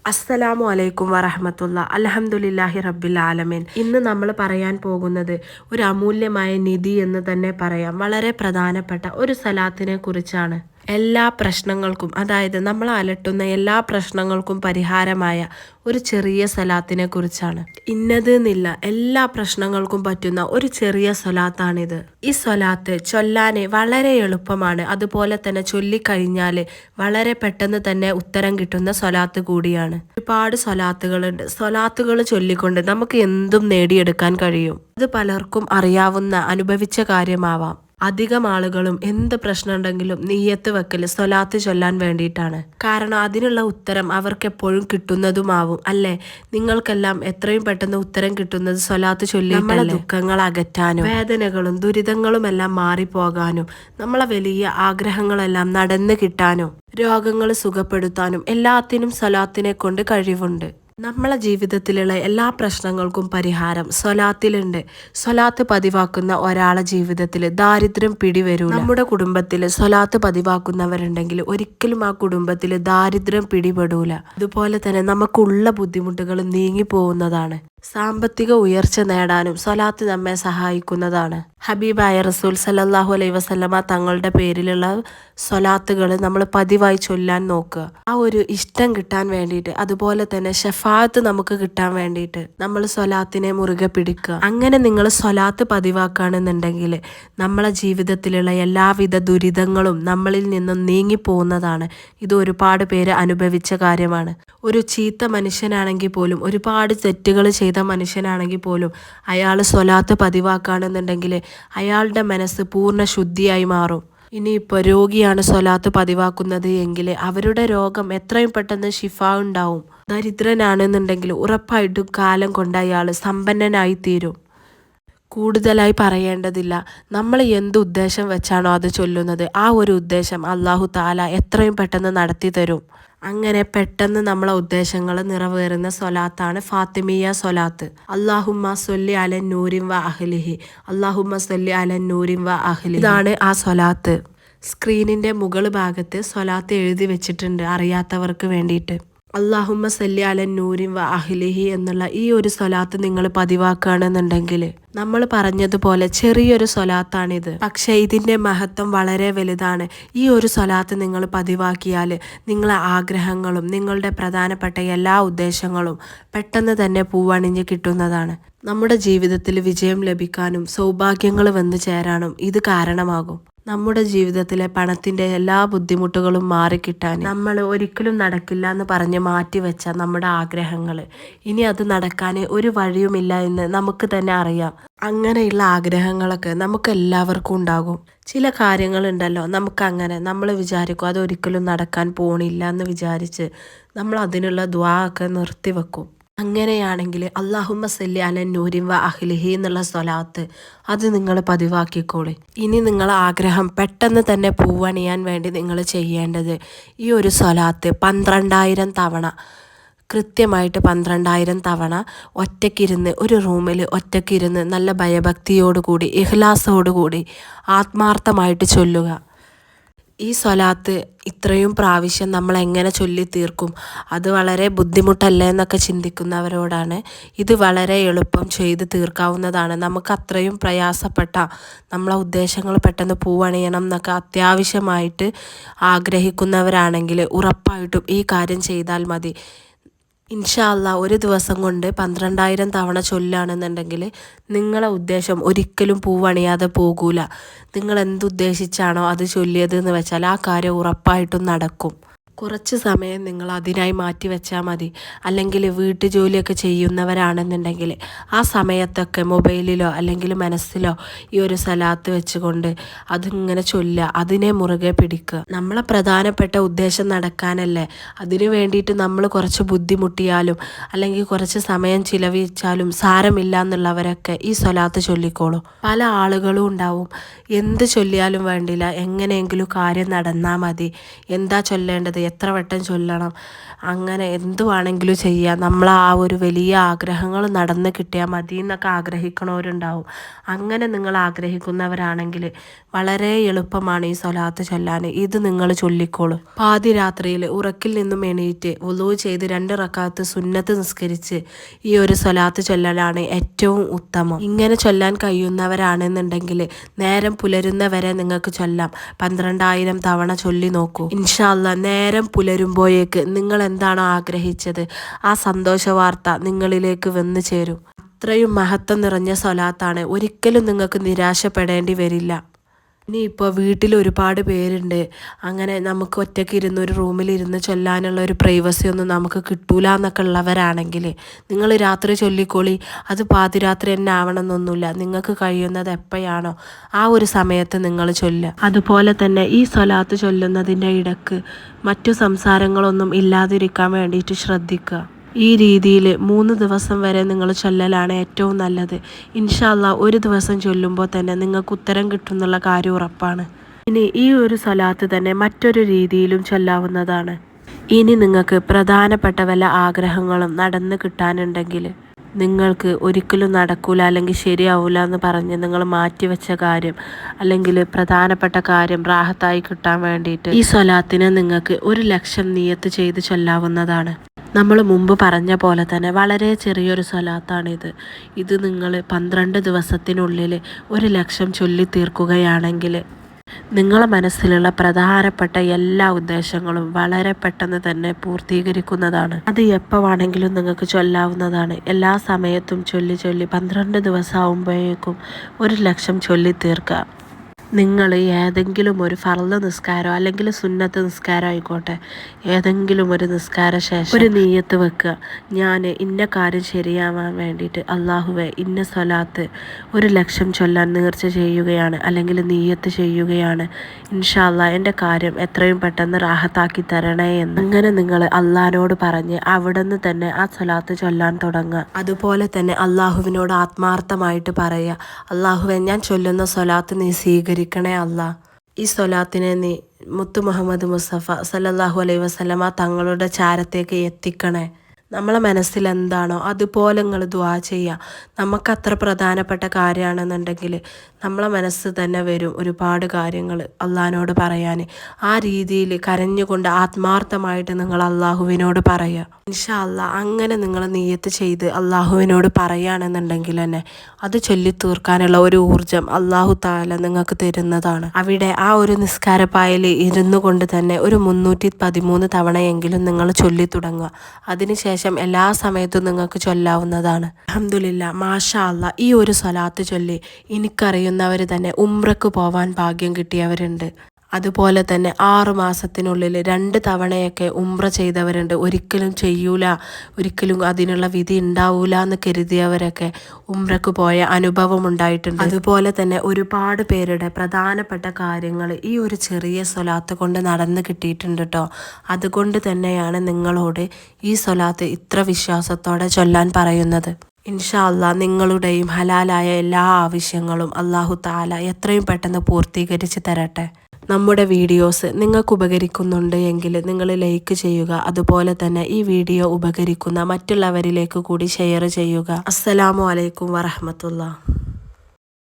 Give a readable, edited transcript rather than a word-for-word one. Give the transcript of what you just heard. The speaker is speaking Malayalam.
അസ്സലാമു അലൈക്കും വറഹമത്തുള്ള അൽഹംദുലില്ലാഹി റബ്ബിൽ ആലമീൻ. ഇന്ന് നമ്മൾ പറയാൻ പോകുന്നത് ഒരു അമൂല്യമായ നിധി എന്ന് തന്നെ പറയാം. വളരെ പ്രധാനപ്പെട്ട ഒരു സലാത്തിനെ കുറിച്ചാണ്. എല്ലാ പ്രശ്നങ്ങൾക്കും, അതായത് നമ്മൾ അലട്ടുന്ന എല്ലാ പ്രശ്നങ്ങൾക്കും പരിഹാരമായ ഒരു ചെറിയ സലാത്തിനെ കുറിച്ചാണ്. ഇന്നത് എന്നില്ല, എല്ലാ പ്രശ്നങ്ങൾക്കും പറ്റുന്ന ഒരു ചെറിയ സ്വലാത്താണിത്. ഈ സ്വലാത്ത് ചൊല്ലാൻ വളരെ എളുപ്പമാണ്. അതുപോലെ തന്നെ ചൊല്ലിക്കഴിഞ്ഞാൽ വളരെ പെട്ടെന്ന് തന്നെ ഉത്തരം കിട്ടുന്ന സ്വലാത്ത് കൂടിയാണ്. ഒരുപാട് സ്വലാത്തുകളുണ്ട്. സ്വലാത്തുകൾ ചൊല്ലിക്കൊണ്ട് നമുക്ക് എന്തും നേടിയെടുക്കാൻ കഴിയും. അത് പലർക്കും അറിയാവുന്ന അനുഭവിച്ച കാര്യമാവാം. അധികം ആളുകളും എന്ത് പ്രശ്നമുണ്ടെങ്കിലും നിയ്യത്ത് വെക്കൽ സ്വലാത്ത് ചൊല്ലാൻ വേണ്ടിയിട്ടാണ്. കാരണം അതിനുള്ള ഉത്തരം അവർക്ക് എപ്പോഴും കിട്ടുന്നതുമാവും. അല്ലേ? നിങ്ങൾക്കെല്ലാം എത്രയും പെട്ടെന്ന് ഉത്തരം കിട്ടുന്നത് സ്വലാത്ത് ചൊല്ലി നമ്മളെ ദുഃഖങ്ങൾ അകറ്റാനും വേദനകളും ദുരിതങ്ങളും എല്ലാം മാറിപ്പോകാനും നമ്മളെ വലിയ ആഗ്രഹങ്ങളെല്ലാം നടന്നു കിട്ടാനും രോഗങ്ങൾ സുഖപ്പെടുത്താനും എല്ലാത്തിനും സ്വലാത്തിനെ കൊണ്ട് കഴിവുണ്ട്. നമ്മളെ ജീവിതത്തിലുള്ള എല്ലാ പ്രശ്നങ്ങൾക്കും പരിഹാരം സ്വലാത്തിലുണ്ട്. സ്വലാത്ത് പതിവാക്കുന്ന ഒരാളെ ജീവിതത്തിൽ ദാരിദ്ര്യം പിടിവരൂ. നമ്മുടെ കുടുംബത്തിൽ സ്വലാത്ത് പതിവാക്കുന്നവരുണ്ടെങ്കിൽ ഒരിക്കലും ആ കുടുംബത്തിൽ ദാരിദ്ര്യം പിടിപെടൂല. അതുപോലെ തന്നെ നമുക്കുള്ള ബുദ്ധിമുട്ടുകൾ നീങ്ങി പോകുന്നതാണ്. സാമ്പത്തിക ഉയർച്ച നേടാനും സ്വലാത്ത് നമ്മെ സഹായിക്കുന്നതാണ്. ഹബീബായ റസൂൽ സല്ലല്ലാഹു അലൈഹി വസല്ലമ തങ്ങളുടെ പേരിലുള്ള സ്വലാത്തുകൾ നമ്മൾ പതിവായി ചൊല്ലാൻ നോക്കുക. ആ ഒരു ഇഷ്ടം കിട്ടാൻ വേണ്ടിയിട്ട്, അതുപോലെ തന്നെ ഷഫാഅത്ത് നമുക്ക് കിട്ടാൻ വേണ്ടിയിട്ട് നമ്മൾ സ്വലാത്തിനെ മുറുകെ പിടിക്കുക. അങ്ങനെ നിങ്ങൾ സ്വലാത്ത് പതിവാക്കുകയാണെന്നുണ്ടെങ്കിൽ നമ്മളെ ജീവിതത്തിലുള്ള എല്ലാവിധ ദുരിതങ്ങളും നമ്മളിൽ നിന്നും നീങ്ങിപ്പോകുന്നതാണ്. ഇത് ഒരുപാട് പേര് അനുഭവിച്ച കാര്യമാണ്. ഒരു ചീത്ത മനുഷ്യനാണെങ്കിൽ പോലും, ഒരുപാട് തെറ്റുകൾ ചെയ്ത മനുഷ്യനാണെങ്കിൽ പോലും അയാൾ സ്വലാത്ത് പതിവാക്കുകയാണെന്നുണ്ടെങ്കിൽ അയാളുടെ മനസ്സ് പൂർണ്ണ ശുദ്ധിയായി മാറും. ഇനിയിപ്പോൾ രോഗിയാണ് സ്വലാത്ത് പതിവാക്കുന്നത് എങ്കിൽ അവരുടെ രോഗം എത്രയും പെട്ടെന്ന് ശിഫ ഉണ്ടാവും. ദരിദ്രനാണെന്നുണ്ടെങ്കിൽ ഉറപ്പായിട്ടും കാലം കൊണ്ട് അയാൾ സമ്പന്നനായി തീരും. കൂടുതലായി പറയേണ്ടതില്ല. നമ്മൾ എന്ത് ഉദ്ദേശം വെച്ചാണോ അത് ചൊല്ലുന്നത്, ആ ഒരു ഉദ്ദേശം അല്ലാഹു തആല എത്രയും പെട്ടെന്ന് നടത്തി തരും. അങ്ങനെ പെട്ടെന്ന് നമ്മളെ ഉദ്ദേശങ്ങൾ നിറവേറുന്ന സ്വലാത്താണ് ഫാത്തിമിയ സ്വലാത്ത്. അല്ലാഹുമ്മ സ്വല്ലി അല നൂരിൻ വ അഹ്ലിഹി, അല്ലാഹുമ്മ സ്വല്ലി അല നൂരിൻ വ അഹ്ലിഹി. ഇതാണ് ആ സ്വലാത്ത്. സ്ക്രീനിന്റെ മുകൾ ഭാഗത്ത് സ്വലാത്ത് എഴുതി വെച്ചിട്ടുണ്ട് അറിയാത്തവർക്ക് വേണ്ടിയിട്ട്. അല്ലാഹുമ്മ സല്ലി അല നൂരിൻ വ അഹ്ലിഹി എന്നുള്ള ഈ ഒരു സ്വലാത്ത് നിങ്ങൾ പതിവാക്കുകയാണെന്നുണ്ടെങ്കിൽ നമ്മൾ പറഞ്ഞതുപോലെ ചെറിയൊരു സ്വലാത്താണിത്. പക്ഷേ ഇതിൻ്റെ മഹത്വം വളരെ വലുതാണ്. ഈ ഒരു സ്വലാത്ത് നിങ്ങൾ പതിവാക്കിയാൽ നിങ്ങളെ ആഗ്രഹങ്ങളും നിങ്ങളുടെ പ്രധാനപ്പെട്ട എല്ലാ ഉദ്ദേശങ്ങളും പെട്ടെന്ന് തന്നെ പൂവണിഞ്ഞ് കിട്ടുന്നതാണ്. നമ്മുടെ ജീവിതത്തിൽ വിജയം ലഭിക്കാനും സൗഭാഗ്യങ്ങൾ വന്നു ചേരാനും ഇത് കാരണമാകും. നമ്മുടെ ജീവിതത്തിലെ പണത്തിൻ്റെ എല്ലാ ബുദ്ധിമുട്ടുകളും മാറിക്കിട്ടാൻ നമ്മൾ ഒരിക്കലും നടക്കില്ല എന്ന് പറഞ്ഞ് മാറ്റിവെച്ച നമ്മുടെ ആഗ്രഹങ്ങൾ ഇനി അത് നടക്കാൻ ഒരു വഴിയുമില്ല എന്ന് നമുക്ക് തന്നെ അറിയാം. അങ്ങനെയുള്ള ആഗ്രഹങ്ങളൊക്കെ നമുക്ക് എല്ലാവർക്കും ഉണ്ടാകും. ചില കാര്യങ്ങളുണ്ടല്ലോ, നമുക്കങ്ങനെ നമ്മൾ വിചാരിക്കും അതൊരിക്കലും നടക്കാൻ പോണില്ല എന്ന് വിചാരിച്ച് നമ്മൾ അതിനുള്ള ദുആ ഒക്കെ നിർത്തിവെക്കും. അങ്ങനെയാണെങ്കിൽ അല്ലാഹുമ്മ സല്ലി അല നൂരിൻ വ അഹ്ലിഹി എന്നുള്ള സ്വലാത്ത് അത് നിങ്ങൾ പതിവാക്കിക്കോളി. ഇനി നിങ്ങളെ ആഗ്രഹം പെട്ടെന്ന് തന്നെ പൂവണിയാൻ വേണ്ടി നിങ്ങൾ ചെയ്യേണ്ടത് ഈ ഒരു സ്വലാത്ത് 12,000 തവണ, കൃത്യമായിട്ട് 12,000 തവണ ഒറ്റയ്ക്കിരുന്ന് ഒരു റൂമിൽ ഒറ്റയ്ക്കിരുന്ന് നല്ല ഭയഭക്തിയോടുകൂടി ഇഖ്ലാസോടുകൂടി ആത്മാർത്ഥമായിട്ട് ചൊല്ലുക. ഈ സ്വലാത്ത് ഇത്രയും പ്രാവശ്യം നമ്മൾ എങ്ങനെ ചൊല്ലി തീർക്കും, അത് വളരെ ബുദ്ധിമുട്ടല്ലേ എന്നൊക്കെ ചിന്തിക്കുന്നവരോടാണ് ഇത് വളരെ എളുപ്പം ചെയ്ത് തീർക്കാവുന്നതാണ്. നമുക്ക് അത്രയും പ്രയാസപ്പെട്ട നമ്മളെ ഉദ്ദേശങ്ങൾ പെട്ടെന്ന് പൂവണിയണം എന്നൊക്കെ അത്യാവശ്യമായിട്ട് ആഗ്രഹിക്കുന്നവരാണെങ്കിൽ ഉറപ്പായിട്ടും ഈ കാര്യം ചെയ്താൽ മതി. ഇൻഷാ അല്ലാഹ് ഒരു ദിവസം കൊണ്ട് 12,000 തവണ ചൊല്ലുകയാണെന്നുണ്ടെങ്കിൽ നിങ്ങളെ ഉദ്ദേശം ഒരിക്കലും പൂവണിയാതെ പോകൂല. നിങ്ങൾ എന്തുദ്ദേശിച്ചാണോ അത് ചൊല്ലിയത് എന്ന് വെച്ചാൽ ആ കാര്യം ഉറപ്പായിട്ടും നടക്കും. കുറച്ച് സമയം നിങ്ങൾ അതിനായി മാറ്റി വെച്ചാൽ മതി. അല്ലെങ്കിൽ വീട്ടു ജോലിയൊക്കെ ചെയ്യുന്നവരാണെന്നുണ്ടെങ്കിൽ ആ സമയത്തൊക്കെ മൊബൈലിലോ അല്ലെങ്കിൽ മനസ്സിലോ ഈ ഒരു സലാത്ത് വെച്ചുകൊണ്ട് അതിങ്ങനെ ചൊല്ലുക, അതിനെ മുറുകെ പിടിക്കുക. നമ്മളെ പ്രധാനപ്പെട്ട ഉദ്ദേശം നടക്കാനല്ലേ. അതിനു വേണ്ടിയിട്ട് നമ്മൾ കുറച്ച് ബുദ്ധിമുട്ടിയാലും അല്ലെങ്കിൽ കുറച്ച് സമയം ചിലവഴിച്ചാലും സാരമില്ല എന്നുള്ളവരൊക്കെ ഈ സ്വലാത്ത് ചൊല്ലിക്കോളൂ. പല ആളുകളും ഉണ്ടാവും എന്ത് ചൊല്ലിയാലും വേണ്ടില്ല, എങ്ങനെയെങ്കിലും കാര്യം നടന്നാൽ മതി, എന്താ ചൊല്ലേണ്ടത്, എത്ര വട്ടം ചൊല്ലണം, അങ്ങനെ എന്തുവാണെങ്കിലും ചെയ്യാം. നമ്മൾ ആ ഒരു വലിയ ആഗ്രഹങ്ങൾ നടന്ന് കിട്ടിയാൽ മതി എന്നൊക്കെ ആഗ്രഹിക്കണവരുണ്ടാവും. അങ്ങനെ നിങ്ങൾ ആഗ്രഹിക്കുന്നവരാണെങ്കിൽ വളരെ എളുപ്പമാണ് ഈ സ്വലാത്ത് ചൊല്ലാൻ. ഇത് നിങ്ങൾ ചൊല്ലിക്കോളൂ. പാതിരാത്രിയിൽ ഉറക്കിൽ നിന്നും എണീറ്റ് വുളൂ ചെയ്ത് 2 റക്അത്ത് സുന്നത്ത് നിസ്കരിച്ച് ഈ ഒരു സ്വലാത്ത് ചൊല്ലലാണ് ഏറ്റവും ഉത്തമം. ഇങ്ങനെ ചൊല്ലാൻ കഴിയുന്നവരാണെന്നുണ്ടെങ്കിൽ നേരം പുലരുന്നവരെ നിങ്ങൾക്ക് ചൊല്ലാം. 12,000 തവണ ചൊല്ലി നോക്കൂ. ഇൻഷാ അല്ലാഹ് നേരം പുലരുമ്പോഴേക്ക് നിങ്ങൾ എന്താണോ ആഗ്രഹിച്ചത് ആ സന്തോഷ വാർത്ത നിങ്ങളിലേക്ക് വന്നു ചേരും. അത്രയും മഹത്വം നിറഞ്ഞ സ്വലാത്താണ്. ഒരിക്കലും നിങ്ങൾക്ക് നിരാശപ്പെടേണ്ടി വരില്ല. ഇനിയിപ്പോൾ വീട്ടിൽ ഒരുപാട് പേരുണ്ട്, അങ്ങനെ നമുക്ക് ഒറ്റയ്ക്ക് ഇരുന്ന് ഒരു റൂമിലിരുന്ന് ചൊല്ലാനുള്ള ഒരു പ്രൈവസി ഒന്നും നമുക്ക് കിട്ടൂല എന്നൊക്കെ ഉള്ളവരാണെങ്കിൽ നിങ്ങൾ രാത്രി ചൊല്ലിക്കോളി. അത് പാതിരാത്രി തന്നെ ആവണമെന്നൊന്നുമില്ല. നിങ്ങൾക്ക് കഴിയുന്നത് എപ്പോഴാണോ ആ ഒരു സമയത്ത് നിങ്ങൾ ചൊല്ലുക. അതുപോലെ തന്നെ ഈ സ്വലാത്ത് ചൊല്ലുന്നതിൻ്റെ ഇടക്ക് മറ്റു സംസാരങ്ങളൊന്നും ഇല്ലാതിരിക്കാൻ വേണ്ടിയിട്ട് ശ്രദ്ധിക്കുക. ഈ രീതിയിൽ 3 ദിവസം വരെ നിങ്ങൾ ചൊല്ലലാണ് ഏറ്റവും നല്ലത്. ഇൻഷാ അല്ലാഹ് ഒരു ദിവസം ചൊല്ലുമ്പോൾ തന്നെ നിങ്ങൾക്ക് ഉത്തരം കിട്ടുന്നുള്ള കാര്യം ഉറപ്പാണ്. ഇനി ഈ ഒരു സ്വലാത്ത് തന്നെ മറ്റൊരു രീതിയിലും ചൊല്ലാവുന്നതാണ്. ഇനി നിങ്ങൾക്ക് പ്രധാനപ്പെട്ട വല്ല ആഗ്രഹങ്ങളും നടന്ന് കിട്ടാനുണ്ടെങ്കിൽ നിങ്ങൾക്ക് ഒരിക്കലും നടക്കൂല അല്ലെങ്കിൽ ശരിയാവൂല എന്ന് പറഞ്ഞ് നിങ്ങൾ മാറ്റിവെച്ച കാര്യം അല്ലെങ്കിൽ പ്രധാനപ്പെട്ട കാര്യം റാഹത്തായി കിട്ടാൻ വേണ്ടിയിട്ട് ഈ സ്വലാത്തിനെ നിങ്ങൾക്ക് 1 ലക്ഷം നിയത്ത് ചെയ്ത് ചൊല്ലാവുന്നതാണ്. നമ്മൾ മുമ്പ് പറഞ്ഞ പോലെ തന്നെ വളരെ ചെറിയൊരു സ്വലാത്താണിത്. ഇത് നിങ്ങൾ 12 ദിവസത്തിനുള്ളിൽ 1 ലക്ഷം ചൊല്ലി തീർക്കുകയാണെങ്കിൽ നിങ്ങളെ മനസ്സിലുള്ള പ്രധാനപ്പെട്ട എല്ലാ ഉദ്ദേശങ്ങളും വളരെ പെട്ടെന്ന് തന്നെ പൂർത്തീകരിക്കുന്നതാണ്. അത് എപ്പോൾ വേണമെങ്കിലും നിങ്ങൾക്ക് ചൊല്ലാവുന്നതാണ്. എല്ലാ സമയത്തും ചൊല്ലി 12 ദിവസം ആകുമ്പോഴേക്കും 1 ലക്ഷം ചൊല്ലി തീർക്കുക. നിങ്ങൾ ഏതെങ്കിലും ഒരു ഫർള് നിസ്കാരം അല്ലെങ്കിൽ സുന്നത്ത് നിസ്കാരം ആയിക്കോട്ടെ, ഏതെങ്കിലും ഒരു നിസ്കാര ശേഷം ഒരു നീയത്ത് വെക്കുക. ഞാൻ ഇന്ന കാര്യം ശരിയാവാൻ വേണ്ടിയിട്ട് അള്ളാഹുവെ ഇന്ന സ്വലാത്ത് 1 ലക്ഷം ചൊല്ലാൻ നേർച്ച ചെയ്യുകയാണ് അല്ലെങ്കിൽ നീയത്ത് ചെയ്യുകയാണ്. ഇൻഷാ അല്ലാഹ് എൻ്റെ കാര്യം എത്രയും പെട്ടെന്ന് റാഹത്താക്കി തരണേ എന്ന് അങ്ങനെ നിങ്ങൾ അള്ളാഹിനോട് പറഞ്ഞ് അവിടെ നിന്ന് തന്നെ ആ സ്വലാത്ത് ചൊല്ലാൻ തുടങ്ങുക. അതുപോലെ തന്നെ അള്ളാഹുവിനോട് ആത്മാർത്ഥമായിട്ട് പറയുക, അള്ളാഹുവെ ഞാൻ ചൊല്ലുന്ന സ്വലാത്ത് നീ സ്വീകരിക്കണേ അല്ലാ. ഈ സ്വലാത്തിനെ നീ മുത്തു മുഹമ്മദ് മുസ്തഫ സല്ലല്ലാഹു അലൈഹി വസല്ലമ തങ്ങളുടെ ചാരത്തേക്ക് എത്തിക്കണേ. നമ്മളെ മനസ്സിൽ എന്താണോ അതുപോലെ നിങ്ങൾ ദുആ ചെയ്യുക. നമുക്കത്ര പ്രധാനപ്പെട്ട കാര്യമാണെന്നുണ്ടെങ്കിൽ നമ്മളെ മനസ്സ് തന്നെ വരും ഒരുപാട് കാര്യങ്ങൾ അള്ളാഹിനോട് പറയാൻ. ആ രീതിയിൽ കരഞ്ഞുകൊണ്ട് ആത്മാർത്ഥമായിട്ട് നിങ്ങൾ അള്ളാഹുവിനോട് പറയുക. ഇൻഷാ അല്ലാഹ് അങ്ങനെ നിങ്ങൾ നിയ്യത്ത് ചെയ്ത് അള്ളാഹുവിനോട് പറയുകയാണെന്നുണ്ടെങ്കിൽ തന്നെ അത് ചൊല്ലി തീർക്കാനുള്ള ഒരു ഊർജം അള്ളാഹു തആല നിങ്ങൾക്ക് തരുന്നതാണ്. അവിടെ ആ ഒരു നിസ്കാരപ്പായയിൽ ഇരുന്നു കൊണ്ട് തന്നെ ഒരു 313 തവണയെങ്കിലും നിങ്ങൾ ചൊല്ലി തുടങ്ങുക. അതിനുശേഷം എല്ലാ സമയത്തും നിങ്ങൾക്ക് ചൊല്ലാവുന്നതാണ്. അൽഹംദുലില്ലാഹ്, മാഷാ അല്ലാഹ്. ഈ ഒരു സ്വലാത്ത് ചൊല്ലി എനിക്കറിയുന്നവർ തന്നെ ഉംറക്ക് പോവാൻ ഭാഗ്യം കിട്ടിയവരുണ്ട്. അതുപോലെ തന്നെ 6 മാസത്തിനുള്ളിൽ 2 തവണയൊക്കെ ഉംറ ചെയ്തവരുണ്ട്. ഒരിക്കലും ചെയ്യൂല, ഒരിക്കലും അതിനുള്ള വിധി ഉണ്ടാവൂല എന്ന് കരുതിയവരൊക്കെ ഉംറക്ക് പോയ അനുഭവം ഉണ്ടായിട്ടുണ്ട്. അതുപോലെ തന്നെ ഒരുപാട് പേരുടെ പ്രധാനപ്പെട്ട കാര്യങ്ങൾ ഈ ഒരു ചെറിയ സ്വലാത്ത് കൊണ്ട് നടന്ന് കിട്ടിയിട്ടുണ്ട് കേട്ടോ. അതുകൊണ്ട് തന്നെയാണ് നിങ്ങളോട് ഈ സ്വലാത്ത് ഇത്ര വിശ്വാസത്തോടെ ചൊല്ലാൻ പറയുന്നത്. ഇൻഷാ അല്ലാഹ് നിങ്ങളുടെയും ഹലാലായ എല്ലാ ആവശ്യങ്ങളും അല്ലാഹു തആല എത്രയും പെട്ടെന്ന് പൂർത്തീകരിച്ച് തരട്ടെ. നമ്മുടെ വീഡിയോസ് നിങ്ങൾക്ക് ഉപകരിക്കുന്നുണ്ട് എങ്കിൽ നിങ്ങൾ ലൈക്ക് ചെയ്യുക. അതുപോലെ തന്നെ ഈ വീഡിയോ ഉപകരിക്കുന്ന മറ്റുള്ളവരിലേക്ക് കൂടി ഷെയർ ചെയ്യുക. അസ്സലാമു അലൈക്കും വറഹ്മത്തുള്ളാഹി.